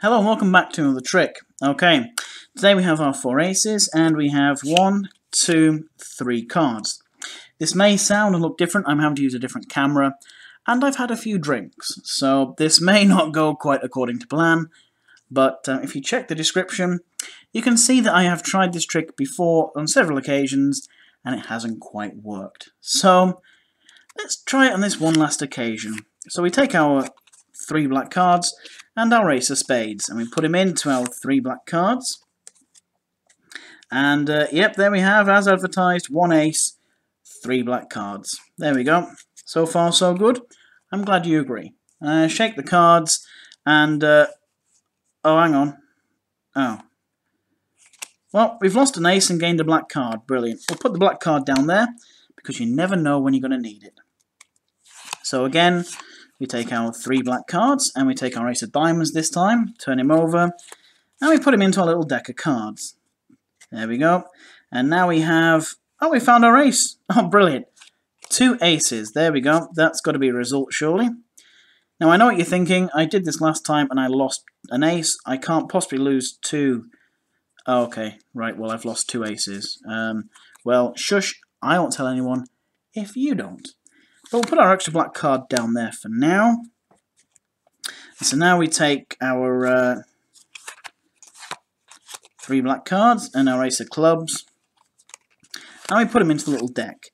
Hello and welcome back to another trick. Okay, today we have our 4 aces and we have 1, 2, 3 cards. This may sound and look different. I'm having to use a different camera and I've had a few drinks, so this may not go quite according to plan, but if you check the description you can see that I have tried this trick before on several occasions and it hasn't quite worked. So let's try it on this one last occasion. So we take our 3 black cards and our ace of spades, and we put him into our 3 black cards. And yep, there we have, as advertised, 1 ace, 3 black cards. There we go. So far, so good. I'm glad you agree. Shake the cards, and oh, hang on. Oh. Well, we've lost an ace and gained a black card. Brilliant. We'll put the black card down there, because you never know when you're going to need it. So again, we take our 3 black cards, and we take our ace of diamonds this time, turn him over, and we put him into our little deck of cards. There we go. And now we have... oh, we found our ace. Oh, brilliant. 2 aces. There we go. That's got to be a result, surely. Now, I know what you're thinking. I did this last time, and I lost an ace. I can't possibly lose 2... oh, okay. Right, well, I've lost 2 aces. Well, shush. I won't tell anyone if you don't. But we'll put our extra black card down there for now. So now we take our 3 black cards and our ace of clubs, and we put them into the little deck.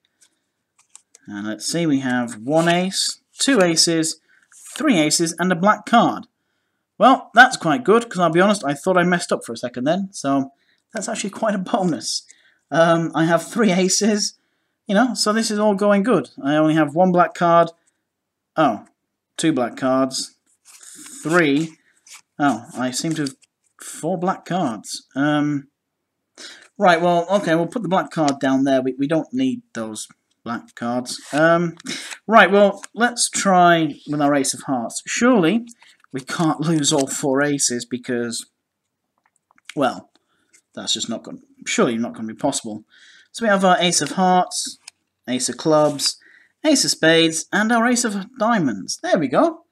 And let's see, we have 1 ace, 2 aces, 3 aces, and a black card. Well, that's quite good, because I'll be honest, I thought I messed up for a second then, so that's actually quite a bonus. I have 3 aces. You know, so this is all going good. I only have 1 black card. Oh, 2 black cards. 3. Oh, I seem to have 4 black cards. Right, well, okay, we'll put the black card down there. We don't need those black cards. Right, well, let's try with our ace of hearts. Surely we can't lose all 4 aces because, well, that's just not going. Surely not going to be possible. So we have our ace of hearts, ace of clubs, ace of spades, and our ace of diamonds. There we go.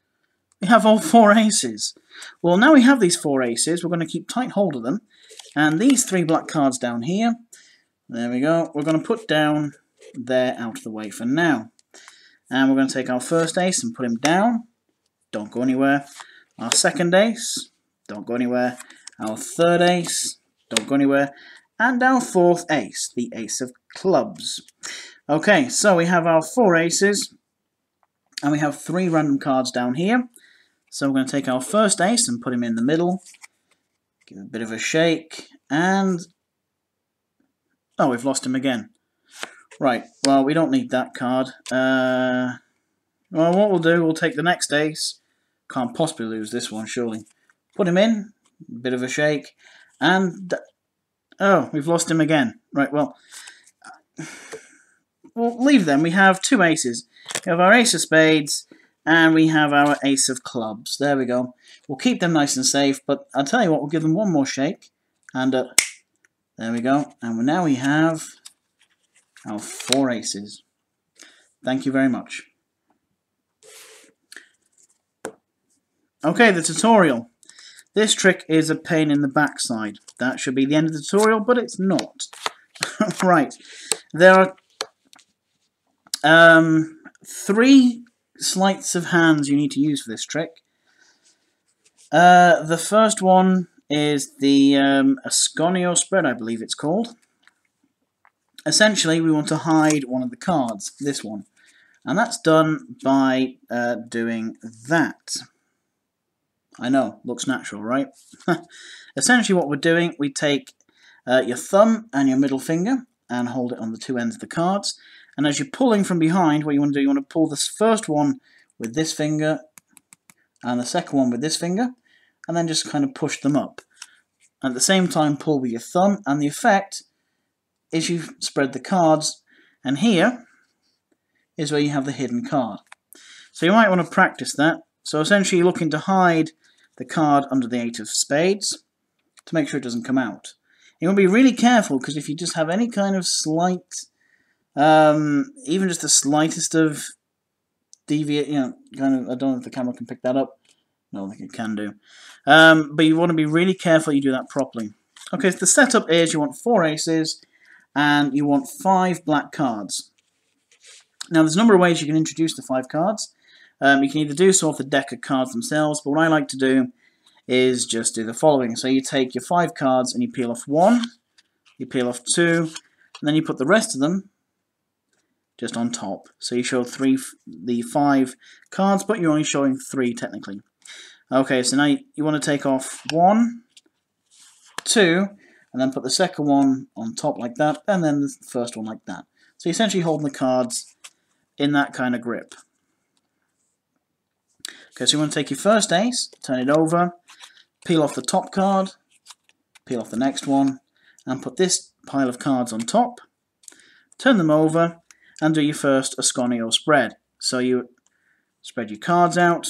We have all 4 aces. Well, now we have these 4 aces, we're going to keep tight hold of them. And these 3 black cards down here, there we go, we're going to put down there out of the way for now. And we're going to take our first ace and put him down. Don't go anywhere. Our second ace, don't go anywhere. Our third ace, don't go anywhere. And our 4th ace, the ace of clubs. Okay, so we have our 4 aces, and we have 3 random cards down here. So we're going to take our first ace and put him in the middle. Give it a bit of a shake, and... oh, we've lost him again. Right, well, we don't need that card. Well, what we'll do, we'll take the next ace. Can't possibly lose this one, surely. Put him in, a bit of a shake, and... oh, we've lost him again. Right, well, we'll leave them. We have 2 aces. We have our ace of spades, and we have our ace of clubs. There we go. We'll keep them nice and safe, but I'll tell you what, we'll give them one more shake. And there we go. And now we have our 4 aces. Thank you very much. Okay, the tutorial. This trick is a pain in the backside. That should be the end of the tutorial, but it's not. Right. There are 3 sleights of hands you need to use for this trick. The first one is the Asconio spread, I believe it's called. Essentially, we want to hide one of the cards, this one. And that's done by doing that. I know, looks natural, right? Essentially what we're doing, we take your thumb and your middle finger and hold it on the 2 ends of the cards. And as you're pulling from behind, what you want to do, you want to pull this first one with this finger and the second one with this finger, and then just kind of push them up. At the same time, pull with your thumb, and the effect is you spread the cards, and here is where you have the hidden card. So you might want to practice that. So essentially you're looking to hide the card under the 8 of spades to make sure it doesn't come out. You want to be really careful, because if you just have any kind of slight, even just the slightest of deviate, you know, kind of, I don't know if the camera can pick that up, I don't think it can do. But you want to be really careful you do that properly. Okay, so the setup is you want 4 aces and you want 5 black cards. Now there's a number of ways you can introduce the 5 cards. You can either do so off the deck of cards themselves, but what I like to do is just do the following. So you take your 5 cards and you peel off 1, you peel off 2, and then you put the rest of them just on top. So you show the 5 cards, but you're only showing 3 technically. Okay, so now you want to take off 1, 2, and then put the second one on top like that, and then the first one like that. So you're essentially holding the cards in that kind of grip. Okay, so you want to take your first ace, turn it over, peel off the top card, peel off the next one, and put this pile of cards on top, turn them over, and do your first Asconio spread. So you spread your cards out.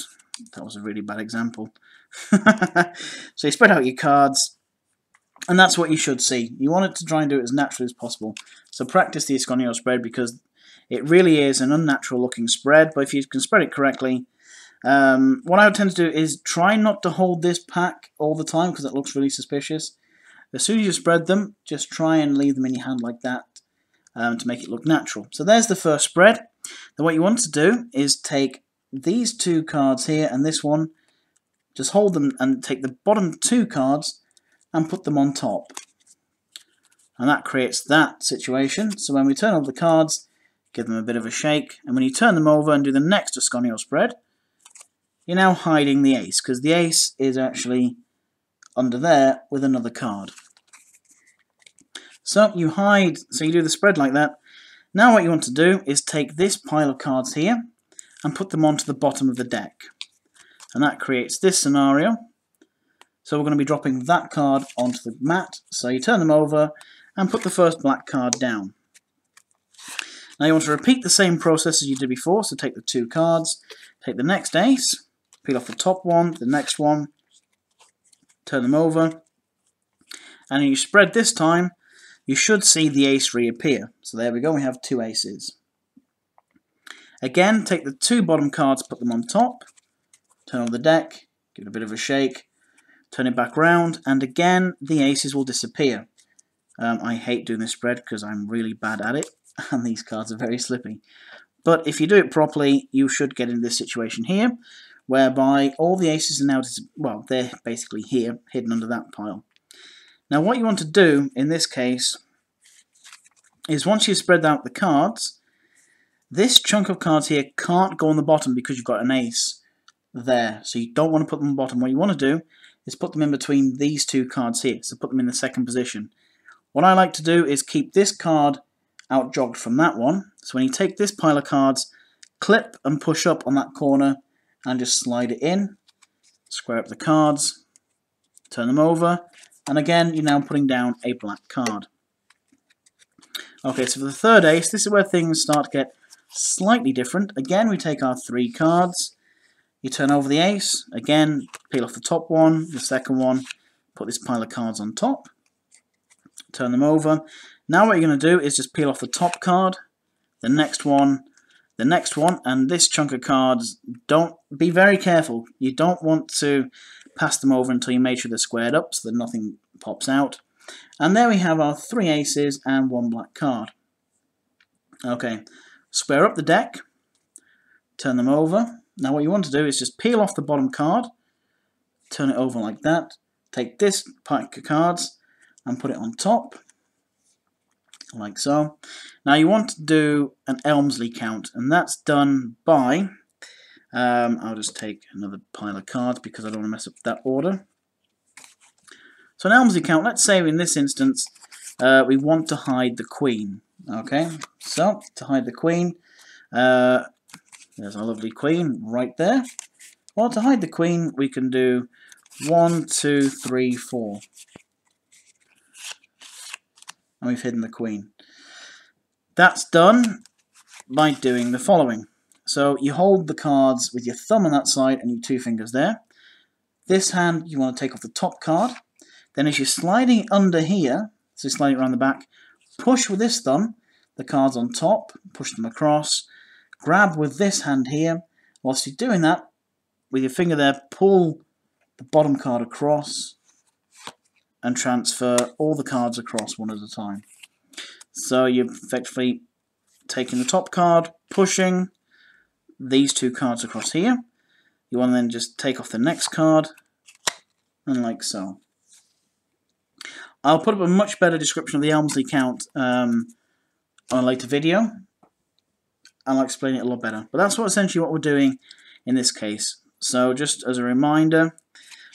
That was a really bad example. So you spread out your cards, and that's what you should see. You want it to try and do it as naturally as possible. So practice the Asconio spread because it really is an unnatural looking spread, but if you can spread it correctly, what I would tend to do is try not to hold this pack all the time because it looks really suspicious. As soon as you spread them, just try and leave them in your hand like that to make it look natural. So there's the first spread. Then what you want to do is take these 2 cards here and this one, just hold them and take the bottom 2 cards and put them on top. And that creates that situation. So when we turn over the cards, give them a bit of a shake, and when you turn them over and do the next Asconio spread, you're now hiding the ace, because the ace is actually under there with another card. So you hide, so you do the spread like that. Now what you want to do is take this pile of cards here and put them onto the bottom of the deck. And that creates this scenario. So we're going to be dropping that card onto the mat. So you turn them over and put the first black card down. Now you want to repeat the same process as you did before. So take the 2 cards, take the next ace, peel off the top one, the next one, turn them over, and you spread this time, you should see the ace reappear. So there we go, we have 2 aces. Again, take the 2 bottom cards, put them on top, turn over the deck, give it a bit of a shake, turn it back round, and again, the aces will disappear. I hate doing this spread because I'm really bad at it, and these cards are very slippy. But if you do it properly, you should get into this situation here, whereby all the aces are now, well, they're basically here, hidden under that pile. Now what you want to do in this case is once you've spread out the cards, this chunk of cards here can't go on the bottom because you've got an ace there. So you don't want to put them on the bottom. What you want to do is put them in between these 2 cards here. So put them in the second position. What I like to do is keep this card out jogged from that one. So when you take this pile of cards, clip and push up on that corner and just slide it in, square up the cards, turn them over, and again you're now putting down a black card. Okay, so for the third ace, this is where things start to get slightly different. Again, we take our 3 cards, you turn over the ace, again peel off the top one, the second one, put this pile of cards on top, turn them over. Now what you're going to do is just peel off the top card, the next one, and this chunk of cards, don't be very careful. You don't want to pass them over until you make sure they're squared up so that nothing pops out. And there we have our 3 aces and 1 black card. Okay, square up the deck, turn them over. Now what you want to do is just peel off the bottom card, turn it over like that, take this pack of cards and put it on top, like so. Now you want to do an Elmsley count, and that's done by, I'll just take another pile of cards because I don't want to mess up that order. So an Elmsley count, let's say in this instance, we want to hide the queen. Okay, so to hide the queen, there's our lovely queen right there. Well, to hide the queen, we can do 1, 2, 3, 4. And we've hidden the queen. That's done by doing the following. So you hold the cards with your thumb on that side and your 2 fingers there. This hand you want to take off the top card. Then as you're sliding under here, so sliding around the back, push with this thumb the cards on top, push them across, grab with this hand here. Whilst you're doing that, with your finger there, pull the bottom card across and transfer all the cards across one at a time. So you're effectively taking the top card, pushing these two cards across here. You want to then just take off the next card, and like so. I'll put up a much better description of the Elmsley count on a later video, and I'll explain it a lot better. But that's essentially what we're doing in this case. So just as a reminder,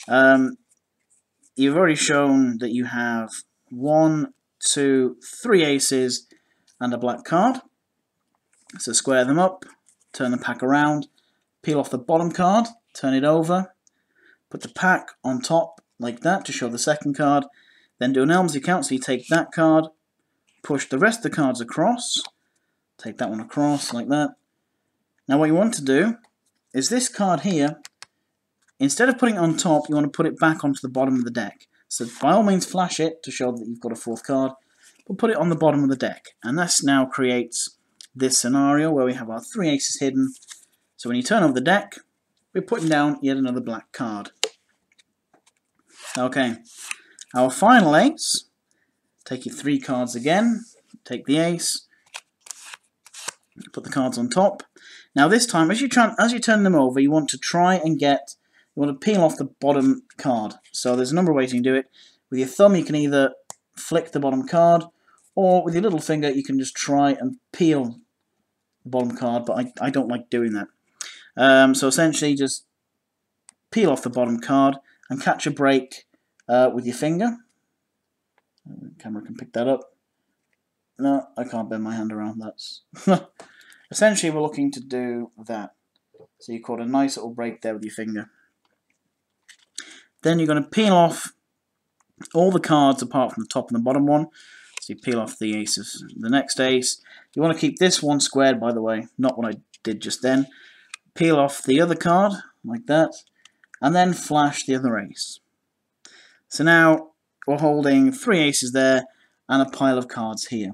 you've already shown that you have 1, 2, 3 aces and a black card. So square them up, turn the pack around, peel off the bottom card, turn it over, put the pack on top like that to show the second card, then do an Elmsley count. So you take that card, push the rest of the cards across, take that one across like that. Now what you want to do is this card here, instead of putting it on top, you want to put it back onto the bottom of the deck. So by all means flash it to show that you've got a fourth card, but put it on the bottom of the deck. And this now creates this scenario where we have our 3 aces hidden. So when you turn over the deck, we're putting down yet another black card. Okay, our final ace, take your 3 cards again, take the ace, put the cards on top. Now this time, as you turn them over, you want to try and you want to peel off the bottom card. So there's a number of ways you can do it. With your thumb, you can either flick the bottom card, or with your little finger, you can just try and peel the bottom card, but I don't like doing that. So essentially, just peel off the bottom card and catch a break with your finger. The camera can pick that up. No, I can't bend my hand around. That's essentially we're looking to do that. So you caught a nice little break there with your finger. Then you're going to peel off all the cards apart from the top and the bottom one. So you peel off the aces. The next ace, you want to keep this one squared, by the way, not what I did just then. Peel off the other card like that, and then flash the other ace. So now we're holding 3 aces there and a pile of cards here.